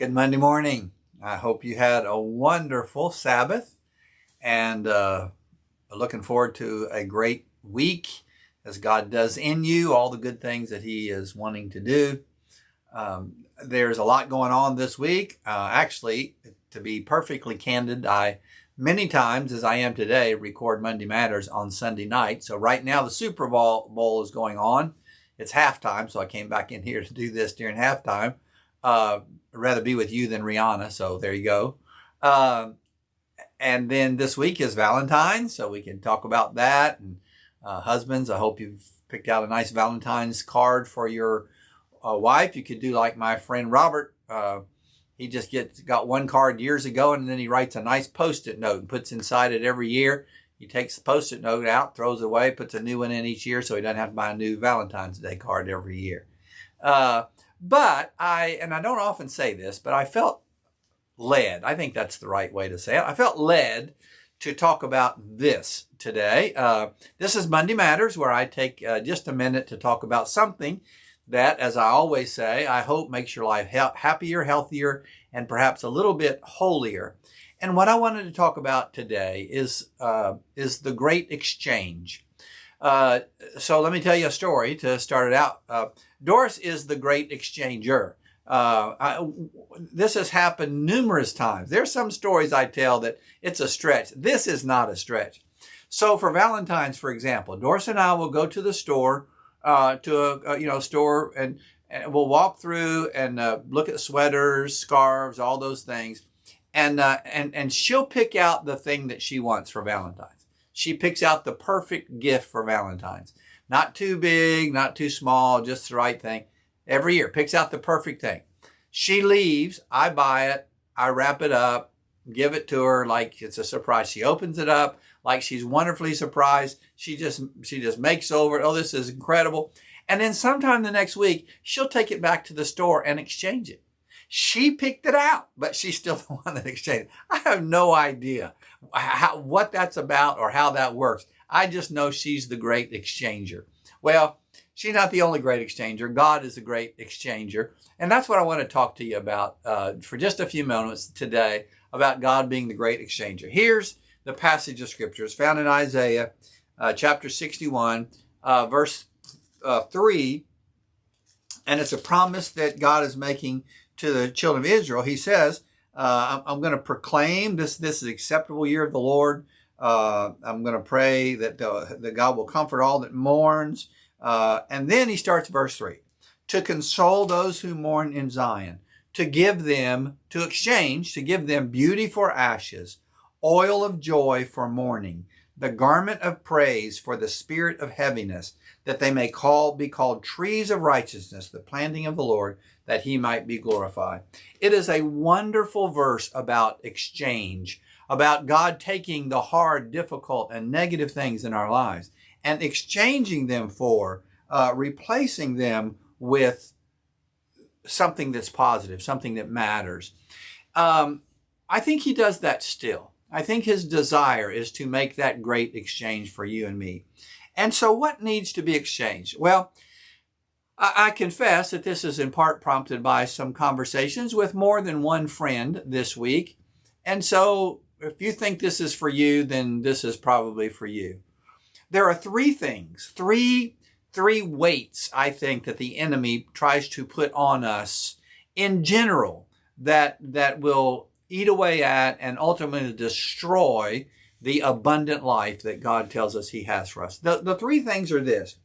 Good Monday morning. I hope you had a wonderful Sabbath and looking forward to a great week as God does in you all the good things that He is wanting to do. There's a lot going on this week. Actually, to be perfectly candid, I many times, as I am today, record Monday Matters on Sunday night. So right now the Super Bowl is going on. It's halftime, so I came back in here to do this during halftime. I'd rather be with you than Rihanna, so there you go. And then this week is Valentine's, so we can talk about that. And husbands, I hope you've picked out a nice Valentine's card for your wife. You could do like my friend Robert. He just got one card years ago, and then he writes a nice Post-it note and puts inside it every year. He takes the Post-it note out, throws it away, puts a new one in each year so he doesn't have to buy a new Valentine's Day card every year. But I don't often say this, but I felt led. I think that's the right way to say it. I felt led to talk about this today. This is Monday Matters, where I take just a minute to talk about something that, as I always say, I hope makes your life happier, healthier, and perhaps a little bit holier. And what I wanted to talk about today is the great exchange. So let me tell you a story to start it out. Doris is the great exchanger. This has happened numerous times. There's some stories I tell that it's a stretch. This is not a stretch. So for Valentine's, for example, Doris and I will go to the store, to a store, and we'll walk through and look at sweaters, scarves, all those things, and she'll pick out the thing that she wants for Valentine's. She picks out the perfect gift for Valentine's. Not too big, not too small, just the right thing. Every year, picks out the perfect thing. She leaves, I buy it, I wrap it up, give it to her like it's a surprise. She opens it up like she's wonderfully surprised. She just makes over it. Oh, this is incredible. And then sometime the next week, she'll take it back to the store and exchange it. She picked it out, but she's still the one that exchanged it. I have no idea what that's about or how that works. I just know she's the great exchanger. Well, she's not the only great exchanger. God is a great exchanger. And that's what I want to talk to you about for just a few moments today, about God being the great exchanger. Here's the passage of Scripture. It's found in Isaiah chapter 61, verse 3. And it's a promise that God is making to the children of Israel. He says, I'm going to proclaim this is the acceptable year of the Lord. I'm going to pray that God will comfort all that mourns. And then he starts verse 3. To console those who mourn in Zion, to give them beauty for ashes, oil of joy for mourning, the garment of praise for the spirit of heaviness, that they may be called trees of righteousness, the planting of the Lord, that he might be glorified. It is a wonderful verse about exchange, about God taking the hard, difficult, and negative things in our lives and exchanging them for, replacing them with something that's positive, something that matters. I think he does that still. I think his desire is to make that great exchange for you and me. And so what needs to be exchanged? Well, I confess that this is in part prompted by some conversations with more than one friend this week. And so if you think this is for you, then this is probably for you. There are three things, three weights, I think, that the enemy tries to put on us in general that will eat away at and ultimately destroy the abundant life that God tells us he has for us. The three things are this.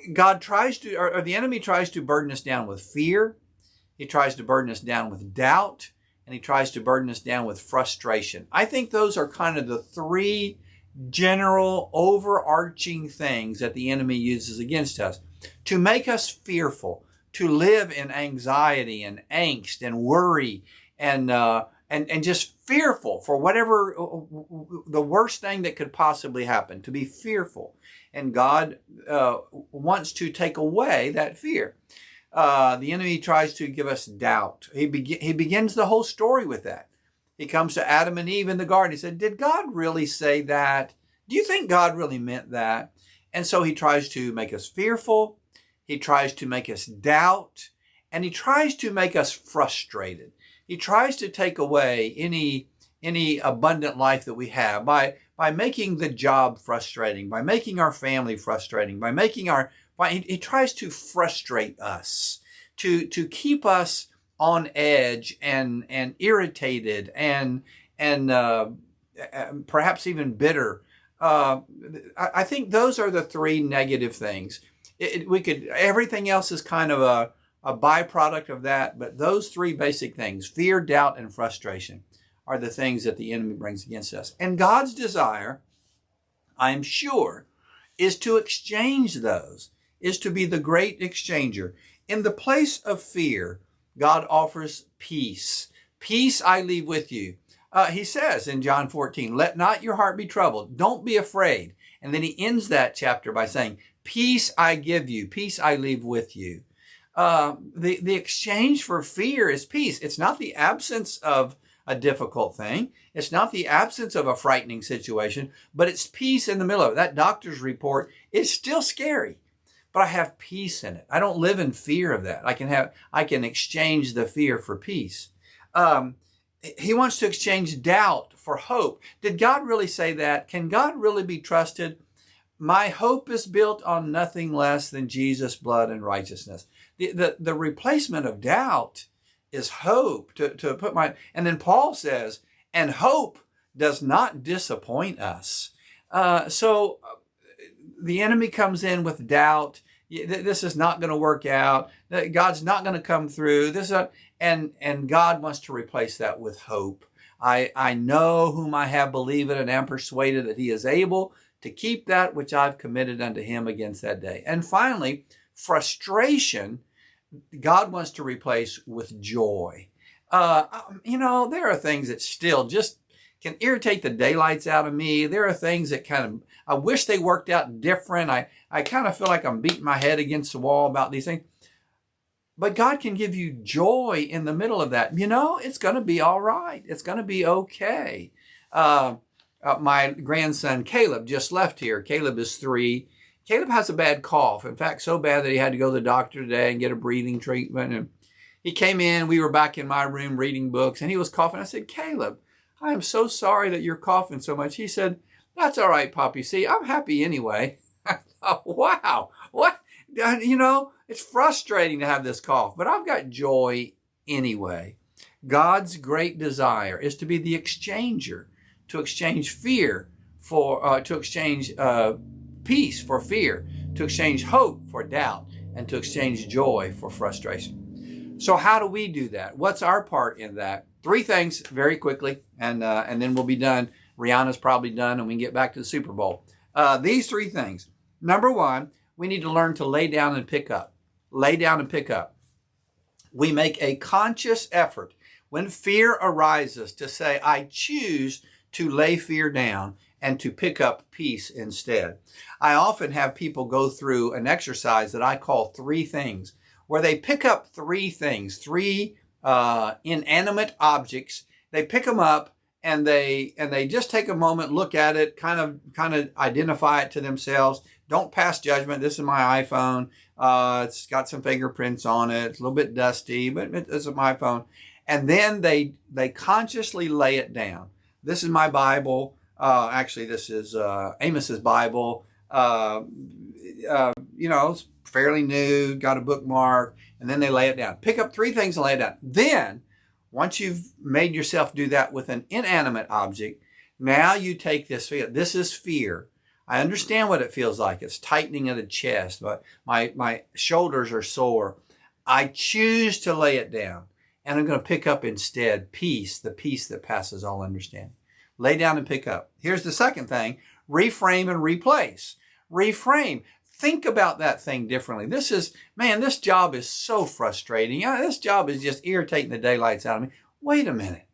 The enemy tries to burden us down with fear. He tries to burden us down with doubt, and he tries to burden us down with frustration. I think those are kind of the three general overarching things that the enemy uses against us to make us fearful, to live in anxiety and angst and worry and just fearful for whatever the worst thing that could possibly happen, to be fearful. And God wants to take away that fear. The enemy tries to give us doubt. He begins the whole story with that. He comes to Adam and Eve in the garden. He said, did God really say that? Do you think God really meant that? And so he tries to make us fearful. He tries to make us doubt. And he tries to make us frustrated. He tries to take away any abundant life that we have by making the job frustrating, by making our family frustrating, he tries to frustrate us, to keep us on edge and irritated and perhaps even bitter. I think those are the three negative things. Everything else is kind of a byproduct of that, but those three basic things, fear, doubt, and frustration, are the things that the enemy brings against us. And God's desire, I'm sure, is to exchange those, is to be the great exchanger. In the place of fear, God offers peace. Peace I leave with you. He says in John 14, let not your heart be troubled. Don't be afraid. And then he ends that chapter by saying, peace I give you, peace I leave with you. The exchange for fear is peace. It's not the absence of a difficult thing. It's not the absence of a frightening situation, but it's peace in the middle of it. That doctor's report is still scary, but I have peace in it. I don't live in fear of that. I can exchange the fear for peace. He wants to exchange doubt for hope. Did God really say that? Can God really be trusted? My hope is built on nothing less than Jesus' blood and righteousness. The replacement of doubt is hope. And then Paul says, and hope does not disappoint us. So the enemy comes in with doubt. This is not going to work out. God's not going to come through. And God wants to replace that with hope. I know whom I have believed and am persuaded that he is able to keep that which I've committed unto him against that day. And finally, frustration, God wants to replace with joy. There are things that still just can irritate the daylights out of me. There are things that I wish they worked out different. I kind of feel like I'm beating my head against the wall about these things. But God can give you joy in the middle of that. It's going to be all right. It's going to be okay. My grandson, Caleb, just left here. Caleb is 3. Caleb has a bad cough. In fact, so bad that he had to go to the doctor today and get a breathing treatment. And he came in. We were back in my room reading books, and he was coughing. I said, Caleb, I am so sorry that you're coughing so much. He said, that's all right, Poppy. See, I'm happy anyway. Oh, wow. What? It's frustrating to have this cough, but I've got joy anyway. God's great desire is to be the exchanger, to exchange fear to exchange peace for fear, to exchange hope for doubt, and to exchange joy for frustration. So how do we do that? What's our part in that? 3 things very quickly, and then we'll be done. Rihanna's probably done, and we can get back to the Super Bowl. These 3 things. Number 1, we need to learn to lay down and pick up. Lay down and pick up. We make a conscious effort when fear arises to say, I choose to lay fear down and to pick up peace instead. I often have people go through an exercise that I call 3 things, where they pick up 3 things, 3 inanimate objects. They pick them up and they just take a moment, look at it, kind of identify it to themselves. Don't pass judgment. This is my iPhone. It's got some fingerprints on it. It's a little bit dusty, but this is my phone. And then they consciously lay it down. This is my Bible. Actually, this is Amos's Bible. It's fairly new, got a bookmark, and then they lay it down. Pick up 3 things and lay it down. Then, once you've made yourself do that with an inanimate object, now you take this fear. This is fear. I understand what it feels like. It's tightening of the chest, but my shoulders are sore. I choose to lay it down, and I'm going to pick up instead peace, the peace that passes all understanding. Lay down and pick up. Here's the second thing, reframe and replace. Reframe. Think about that thing differently. This job is so frustrating. This job is just irritating the daylights out of me. Wait a minute.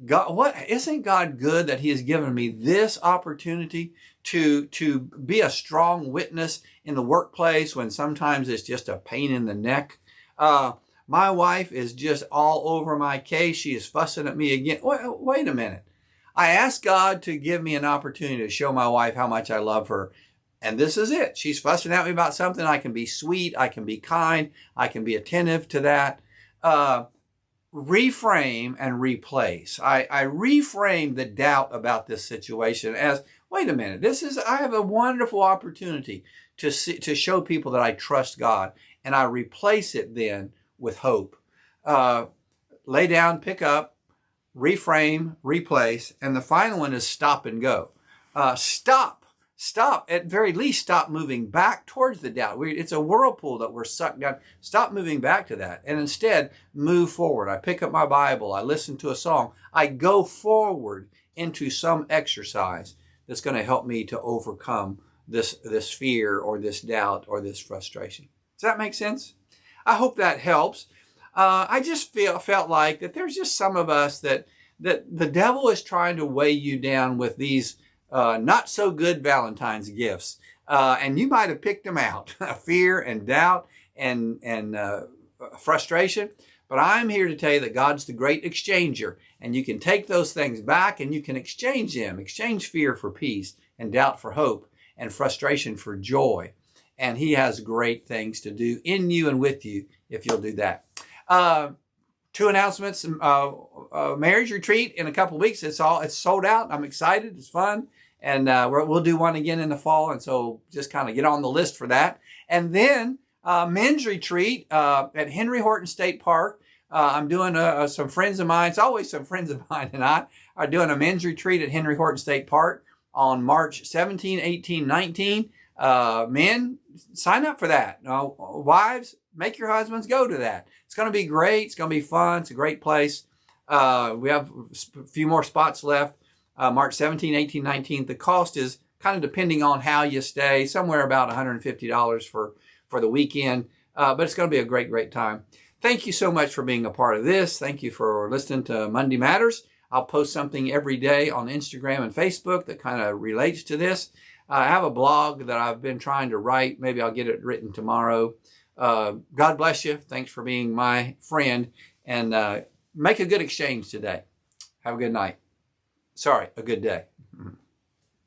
God, isn't God good that he has given me this opportunity to be a strong witness in the workplace when sometimes it's just a pain in the neck? My wife is just all over my case. She is fussing at me again. Wait a minute. I asked God to give me an opportunity to show my wife how much I love her. And this is it. She's fussing at me about something. I can be sweet. I can be kind. I can be attentive to that. reframe and replace. I reframe the doubt about this situation as, wait a minute, I have a wonderful opportunity to show people that I trust God, and I replace it then with hope. Lay down, pick up, reframe, replace, and the final one is stop and go. Stop, at very least, stop moving back towards the doubt. It's a whirlpool that we're sucked down. Stop moving back to that, and instead move forward. I pick up my Bible, I listen to a song, I go forward into some exercise that's going to help me to overcome this fear or this doubt or this frustration. Does that make sense? I hope that helps. I just felt like that there's just some of us that the devil is trying to weigh you down with these not so good Valentine's gifts. And you might have picked them out, fear and doubt and frustration. But I'm here to tell you that God's the great exchanger, and you can take those things back and you can exchange them. Exchange fear for peace and doubt for hope and frustration for joy. And he has great things to do in you and with you if you'll do that. 2 announcements. Marriage retreat in a couple of weeks. It's sold out. I'm excited. It's fun. And we'll do one again in the fall. And so just kind of get on the list for that. And then men's retreat at Henry Horton State Park. I'm doing some friends of mine. It's always some friends of mine and I are doing a men's retreat at Henry Horton State Park on March 17, 18, 19. Men, sign up for that. Wives, make your husbands go to that. It's going to be great. It's going to be fun. It's a great place. We have a few more spots left. March 17, 18, 19. The cost is kind of depending on how you stay, somewhere about $150 for the weekend. But it's going to be a great, great time. Thank you so much for being a part of this. Thank you for listening to Monday Matters. I'll post something every day on Instagram and Facebook that kind of relates to this. I have a blog that I've been trying to write. Maybe I'll get it written tomorrow. God bless you. Thanks for being my friend. And make a good exchange today. Have a good night. Sorry, a good day.